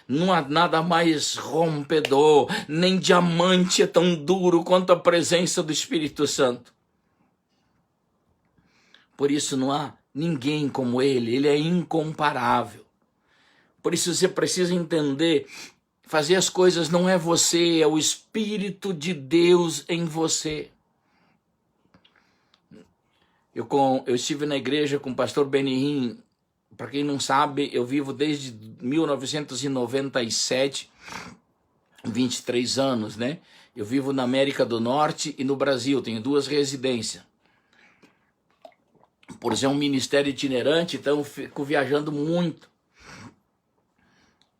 não há nada mais rompedor, nem diamante é tão duro quanto a presença do Espírito Santo. Por isso não há ninguém como ele é incomparável. Por isso você precisa entender, fazer as coisas não é você, é o Espírito de Deus em você. Eu estive na igreja com o pastor Benihim. Para quem não sabe, eu vivo desde 1997, 23 anos, né? Eu vivo na América do Norte e no Brasil, tenho 2 residências. Por ser um ministério itinerante, então eu fico viajando muito.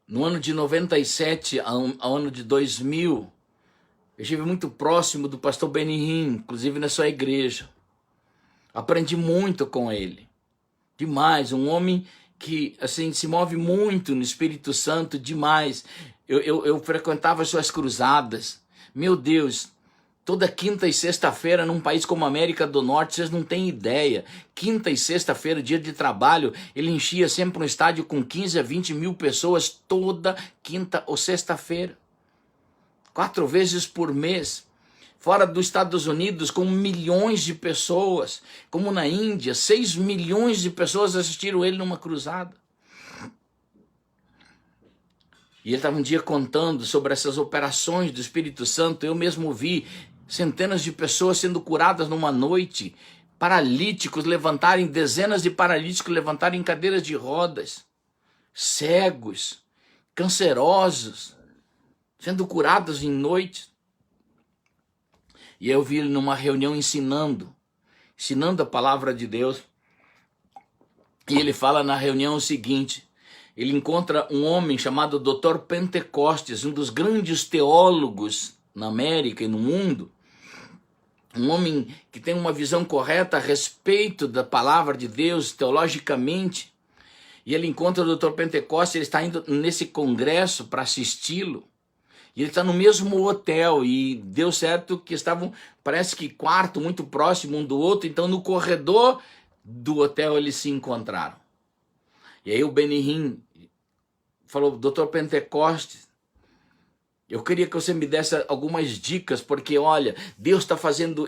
No ano de 97 ao ano de 2000, eu estive muito próximo do pastor Benihim, inclusive na sua igreja. Aprendi muito com ele. Demais, um homem que assim se move muito no Espírito Santo, demais. Eu frequentava as suas cruzadas. Meu Deus, toda quinta e sexta-feira num país como a América do Norte, vocês não têm ideia. Quinta e sexta-feira, dia de trabalho, ele enchia sempre um estádio com 15 a 20 mil pessoas toda quinta ou sexta-feira. 4 vezes por mês. Fora dos Estados Unidos, com milhões de pessoas, como na Índia, 6 milhões de pessoas assistiram ele numa cruzada. E ele estava um dia contando sobre essas operações do Espírito Santo. Eu mesmo vi centenas de pessoas sendo curadas numa noite, paralíticos levantarem, dezenas de paralíticos levantarem em cadeiras de rodas, cegos, cancerosos, sendo curados em noites. E eu vi ele numa reunião ensinando a palavra de Deus. E ele fala na reunião o seguinte: ele encontra um homem chamado Dr. Pentecostes, um dos grandes teólogos na América e no mundo. Um homem que tem uma visão correta a respeito da palavra de Deus teologicamente. E ele encontra o Dr. Pentecostes, ele está indo nesse congresso para assisti-lo. E ele está no mesmo hotel e deu certo que estavam, parece que quarto, muito próximo um do outro. Então no corredor do hotel eles se encontraram. E aí o Benihim falou: Dr. Pentecostes, eu queria que você me desse algumas dicas, porque olha, Deus está fazendo,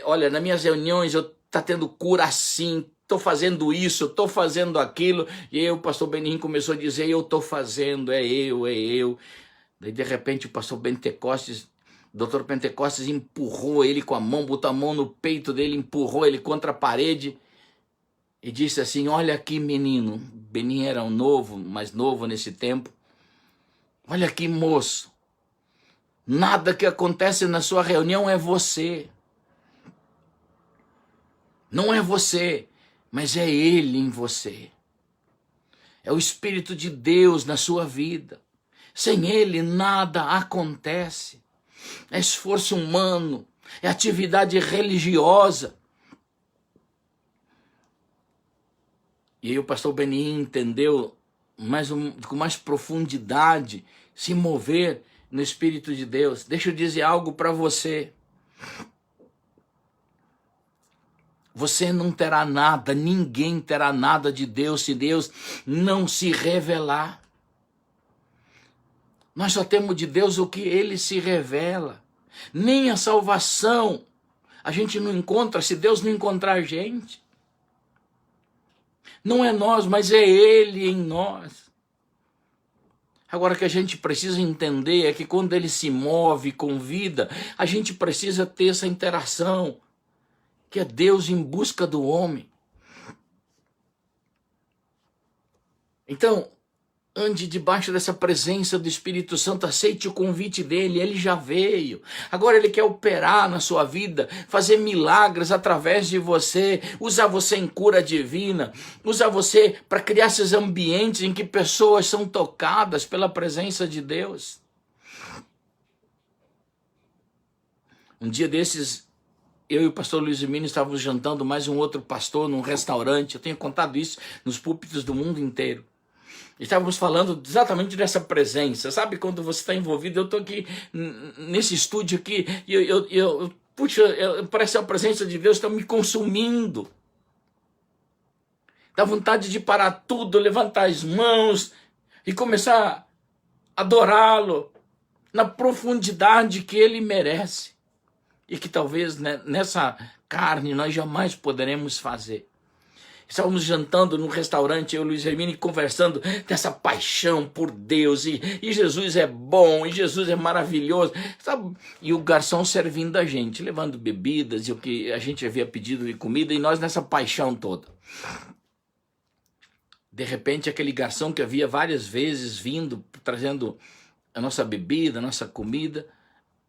olha, nas minhas reuniões eu está tendo cura assim, estou fazendo isso, estou fazendo aquilo. E aí o pastor Benihim começou a dizer: eu estou fazendo, é eu. Daí, de repente, o pastor Pentecostes, Dr. Pentecostes empurrou ele com a mão, botou a mão no peito dele, empurrou ele contra a parede e disse assim: olha aqui, menino. Benihim era mais novo nesse tempo. Olha aqui, moço. Nada que acontece na sua reunião é você. Não é você, mas é Ele em você. É o Espírito de Deus na sua vida. Sem Ele nada acontece. É esforço humano, é atividade religiosa. E aí o pastor Benihim entendeu com mais profundidade, se mover no Espírito de Deus. Deixa eu dizer algo para você. Você não terá nada, ninguém terá nada de Deus se Deus não se revelar. Nós só temos de Deus o que Ele se revela. Nem a salvação a gente não encontra se Deus não encontrar a gente. Não é nós, mas é Ele em nós. Agora, o que a gente precisa entender é que quando ele se move com vida, a gente precisa ter essa interação, que é Deus em busca do homem. Então, ande debaixo dessa presença do Espírito Santo, aceite o convite dele, ele já veio. Agora ele quer operar na sua vida, fazer milagres através de você, usar você em cura divina, usar você para criar esses ambientes em que pessoas são tocadas pela presença de Deus. Um dia desses, eu e o pastor Luiz Hermínio estávamos jantando mais um outro pastor num restaurante. Eu tenho contado isso nos púlpitos do mundo inteiro. Estávamos falando exatamente dessa presença. Sabe quando você está envolvido? Eu estou aqui nesse estúdio aqui e puxa, parece a presença de Deus está me consumindo. Dá vontade de parar tudo, levantar as mãos e começar a adorá-lo na profundidade que ele merece. E que talvez nessa carne nós jamais poderemos fazer. Estávamos jantando num restaurante, eu e o Luiz Hermínio, conversando dessa paixão por Deus, e Jesus é bom, e Jesus é maravilhoso, sabe? E o garçom servindo a gente, levando bebidas e o que a gente havia pedido de comida, e nós nessa paixão toda. De repente, aquele garçom que havia várias vezes vindo, trazendo a nossa bebida, a nossa comida,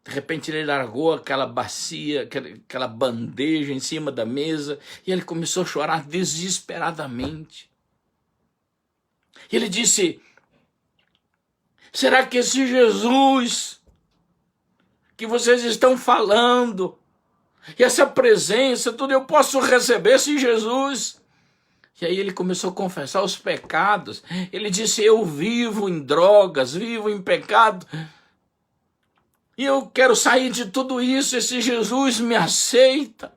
de repente ele largou aquela bacia, aquela bandeja em cima da mesa e ele começou a chorar desesperadamente. E ele disse, será que esse Jesus que vocês estão falando, e essa presença, tudo eu posso receber esse Jesus? E aí ele começou a confessar os pecados. Ele disse, eu vivo em drogas, vivo em pecado, e eu quero sair de tudo isso, esse Jesus me aceita.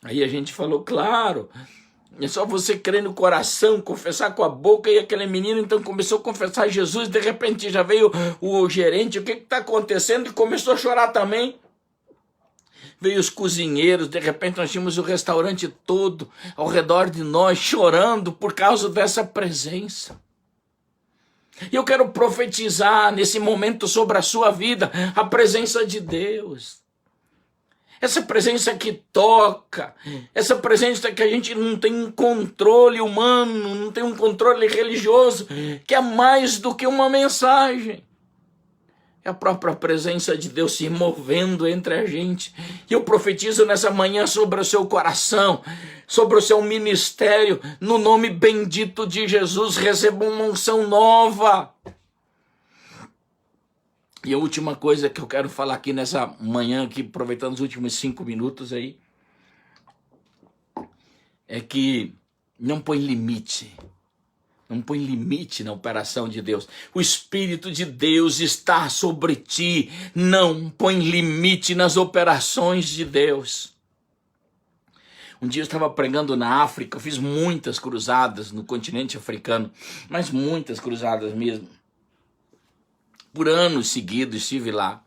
Aí a gente falou, claro, é só você crer no coração, confessar com a boca. E aquele menino então começou a confessar Jesus, de repente já veio o gerente, o que está acontecendo? E começou a chorar também. Veio os cozinheiros, de repente nós tínhamos o restaurante todo ao redor de nós, chorando por causa dessa presença. E eu quero profetizar nesse momento sobre a sua vida a presença de Deus. Essa presença que toca, essa presença que a gente não tem um controle humano, não tem um controle religioso, que é mais do que uma mensagem. É a própria presença de Deus se movendo entre a gente. E eu profetizo nessa manhã sobre o seu coração, sobre o seu ministério, no nome bendito de Jesus, receba uma unção nova. E a última coisa que eu quero falar aqui nessa manhã, aqui, aproveitando os últimos 5 minutos aí, é que não põe limite. Não põe limite na operação de Deus. O Espírito de Deus está sobre ti. Não põe limite nas operações de Deus. Um dia eu estava pregando na África, eu fiz muitas cruzadas no continente africano, mas muitas cruzadas mesmo. Por anos seguidos estive lá.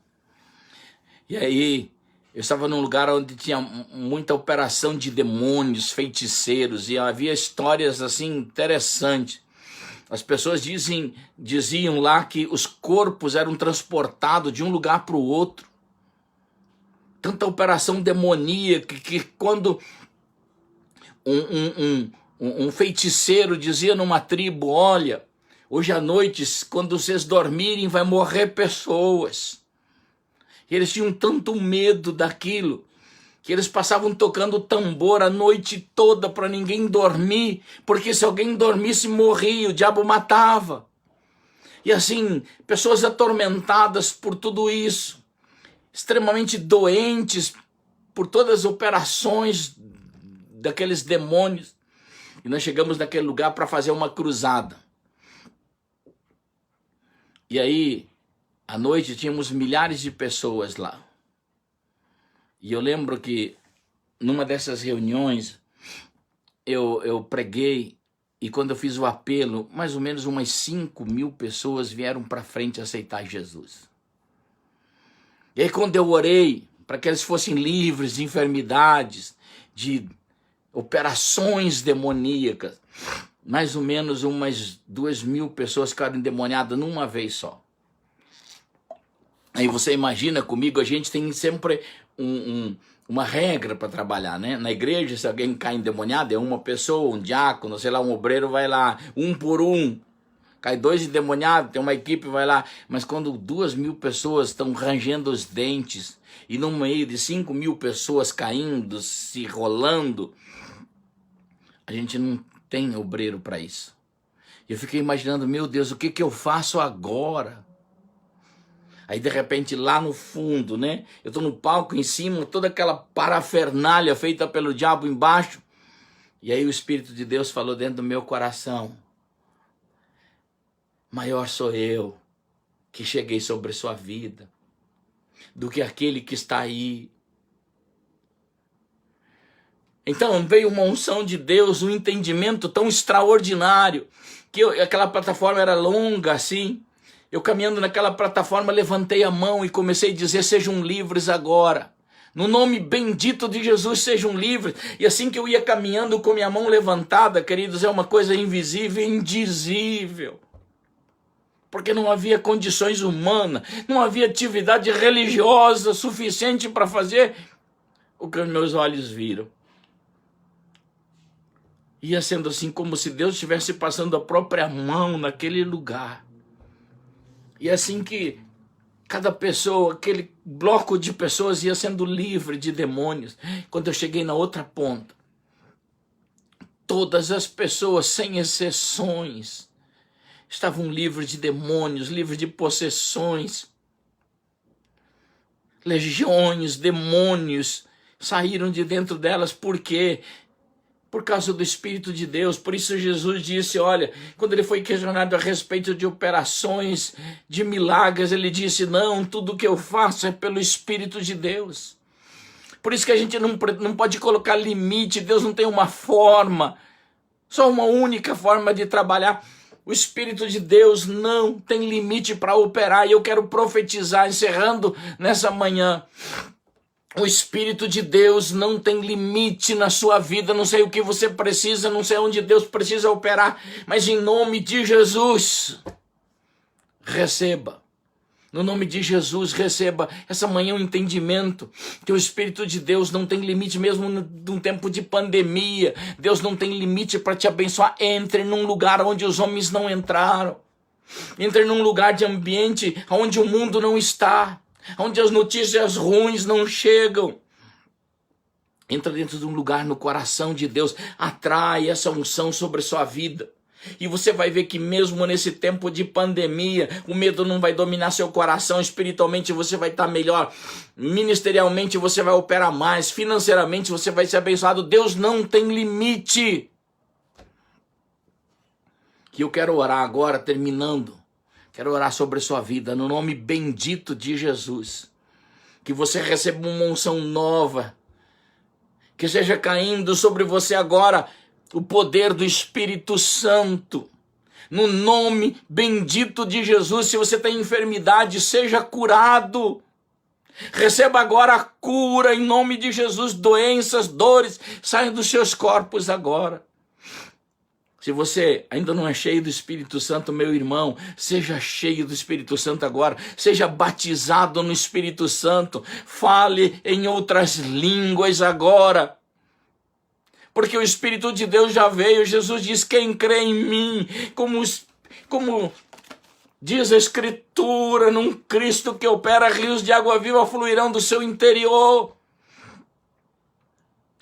E aí eu estava num lugar onde tinha muita operação de demônios, feiticeiros, e havia histórias assim interessantes. As pessoas diziam lá que os corpos eram transportados de um lugar para o outro. Tanta operação demoníaca que quando um feiticeiro dizia numa tribo, olha, hoje à noite, quando vocês dormirem, vai morrer pessoas. E eles tinham tanto medo daquilo, que eles passavam tocando tambor a noite toda para ninguém dormir, porque se alguém dormisse, morria, o diabo matava. E assim, pessoas atormentadas por tudo isso, extremamente doentes por todas as operações daqueles demônios. E nós chegamos naquele lugar para fazer uma cruzada. E aí, à noite, tínhamos milhares de pessoas lá. E eu lembro que numa dessas reuniões eu preguei, e quando eu fiz o apelo, mais ou menos umas 5.000 pessoas vieram para frente aceitar Jesus. E aí quando eu orei para que eles fossem livres de enfermidades, de operações demoníacas, mais ou menos umas 2.000 pessoas ficaram endemoniadas numa vez só. Aí você imagina comigo, a gente tem sempre uma regra para trabalhar, né? Na igreja, se alguém cai endemoniado, é uma pessoa, um diácono, sei lá, um obreiro vai lá, um por um. Cai 2 endemoniados, tem uma equipe, vai lá. Mas quando 2.000 pessoas estão rangendo os dentes, e no meio de 5.000 pessoas caindo, se rolando, a gente não tem obreiro para isso. E eu fiquei imaginando, meu Deus, o que eu faço agora? Aí de repente lá no fundo, né? Eu tô no palco em cima, toda aquela parafernália feita pelo diabo embaixo. E aí o Espírito de Deus falou dentro do meu coração: maior sou eu que cheguei sobre sua vida do que aquele que está aí. Então veio uma unção de Deus, um entendimento tão extraordinário, que aquela plataforma era longa assim. Eu caminhando naquela plataforma, levantei a mão e comecei a dizer: sejam livres agora. No nome bendito de Jesus, sejam livres. E assim que eu ia caminhando com minha mão levantada, queridos, é uma coisa invisível e indizível. Porque não havia condições humanas, não havia atividade religiosa suficiente para fazer o que os meus olhos viram. Ia sendo assim como se Deus estivesse passando a própria mão naquele lugar. E assim que cada pessoa, aquele bloco de pessoas ia sendo livre de demônios. Quando eu cheguei na outra ponta, todas as pessoas, sem exceções, estavam livres de demônios, livres de possessões. Legiões, demônios saíram de dentro delas. Por quê? Por causa do Espírito de Deus. Por isso Jesus disse, olha, quando ele foi questionado a respeito de operações, de milagres, ele disse, não, tudo que eu faço é pelo Espírito de Deus. Por isso que a gente não pode colocar limite. Deus não tem uma forma, só uma única forma de trabalhar. O Espírito de Deus não tem limite para operar. E eu quero profetizar, encerrando nessa manhã. O Espírito de Deus não tem limite na sua vida. Não sei o que você precisa, não sei onde Deus precisa operar, mas em nome de Jesus, receba. No nome de Jesus, receba essa manhã um entendimento que o Espírito de Deus não tem limite, mesmo num tempo de pandemia. Deus não tem limite para te abençoar. Entre num lugar onde os homens não entraram. Entre num lugar de ambiente onde o mundo não está, onde as notícias ruins não chegam. Entra dentro de um lugar no coração de Deus. Atrai essa unção sobre sua vida. E você vai ver que mesmo nesse tempo de pandemia, o medo não vai dominar seu coração. Espiritualmente você vai estar melhor. Ministerialmente você vai operar mais. Financeiramente você vai ser abençoado. Deus não tem limite. E eu quero orar agora, terminando. Quero orar sobre a sua vida, no nome bendito de Jesus. Que você receba uma unção nova. Que seja caindo sobre você agora o poder do Espírito Santo. No nome bendito de Jesus, se você tem enfermidade, seja curado. Receba agora a cura em nome de Jesus. Doenças, dores, saiam dos seus corpos agora. Se você ainda não é cheio do Espírito Santo, meu irmão, seja cheio do Espírito Santo agora. Seja batizado no Espírito Santo. Fale em outras línguas agora. Porque o Espírito de Deus já veio. Jesus diz, quem crê em mim, como diz a Escritura, num Cristo que opera, rios de água viva fluirão do seu interior.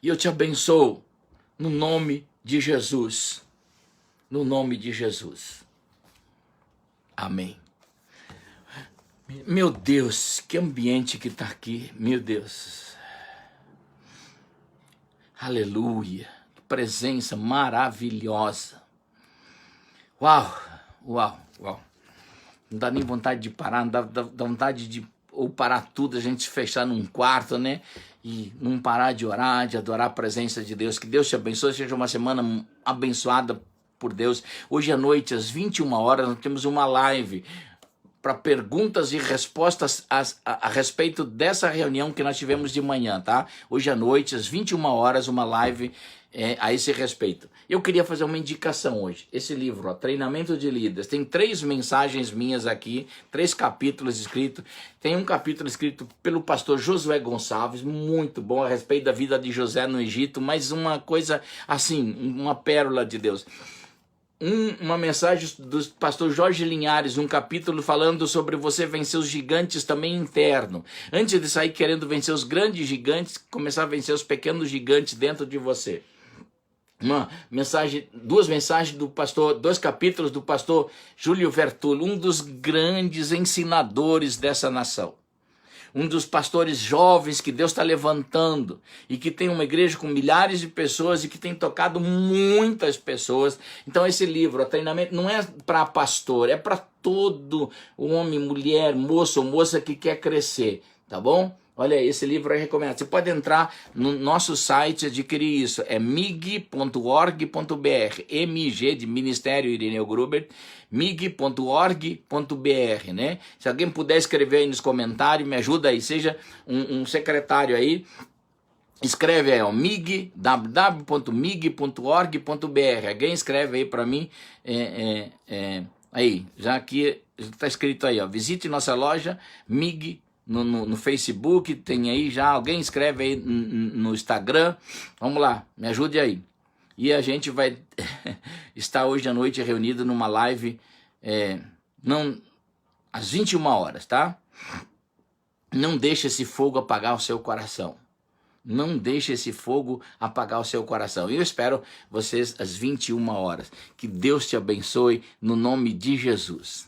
E eu te abençoo no nome de Jesus. No nome de Jesus. Amém. Meu Deus, que ambiente que está aqui. Meu Deus. Aleluia. Que presença maravilhosa. Uau, uau, uau. Não dá nem vontade de parar, não dá vontade de ou parar tudo, a gente se fechar num quarto, né? E não parar de orar, de adorar a presença de Deus. Que Deus te abençoe, seja uma semana abençoada por Deus. Hoje à noite, às 21 horas, nós temos uma live para perguntas e respostas a respeito dessa reunião que nós tivemos de manhã, tá? Hoje à noite, às 21 horas, uma live a esse respeito. Eu queria fazer uma indicação hoje. Esse livro, ó, Treinamento de Líderes, tem 3 mensagens minhas aqui, 3 capítulos escritos. Tem um capítulo escrito pelo pastor Josué Gonçalves, muito bom, a respeito da vida de José no Egito, mas uma coisa assim, uma pérola de Deus. Uma mensagem do pastor Jorge Linhares, um capítulo falando sobre você vencer os gigantes também interno. Antes de sair querendo vencer os grandes gigantes, começar a vencer os pequenos gigantes dentro de você. Duas mensagens do pastor, 2 capítulos do pastor Júlio Vertulo, um dos grandes ensinadores dessa nação. Um dos pastores jovens que Deus está levantando e que tem uma igreja com milhares de pessoas e que tem tocado muitas pessoas. Então esse livro, o treinamento, não é para pastor, é para todo homem, mulher, moço ou moça que quer crescer, tá bom? Olha, esse livro é recomendado. Você pode entrar no nosso site e adquirir isso. É mig.org.br. MIG, de Ministério Irineu Gruber. mig.org.br, né? Se alguém puder escrever aí nos comentários, me ajuda aí. Seja um secretário aí. Escreve aí, ó, www.mig.org.br. Alguém escreve aí para mim. Aí, já aqui está escrito aí, ó. Visite nossa loja, MIG. No Facebook, tem aí já, alguém escreve aí no Instagram, vamos lá, me ajude aí. E a gente vai estar hoje à noite reunido numa live, às 21 horas, tá? Não deixe esse fogo apagar o seu coração. Não deixe esse fogo apagar o seu coração. Eu espero vocês às 21 horas. Que Deus te abençoe no nome de Jesus.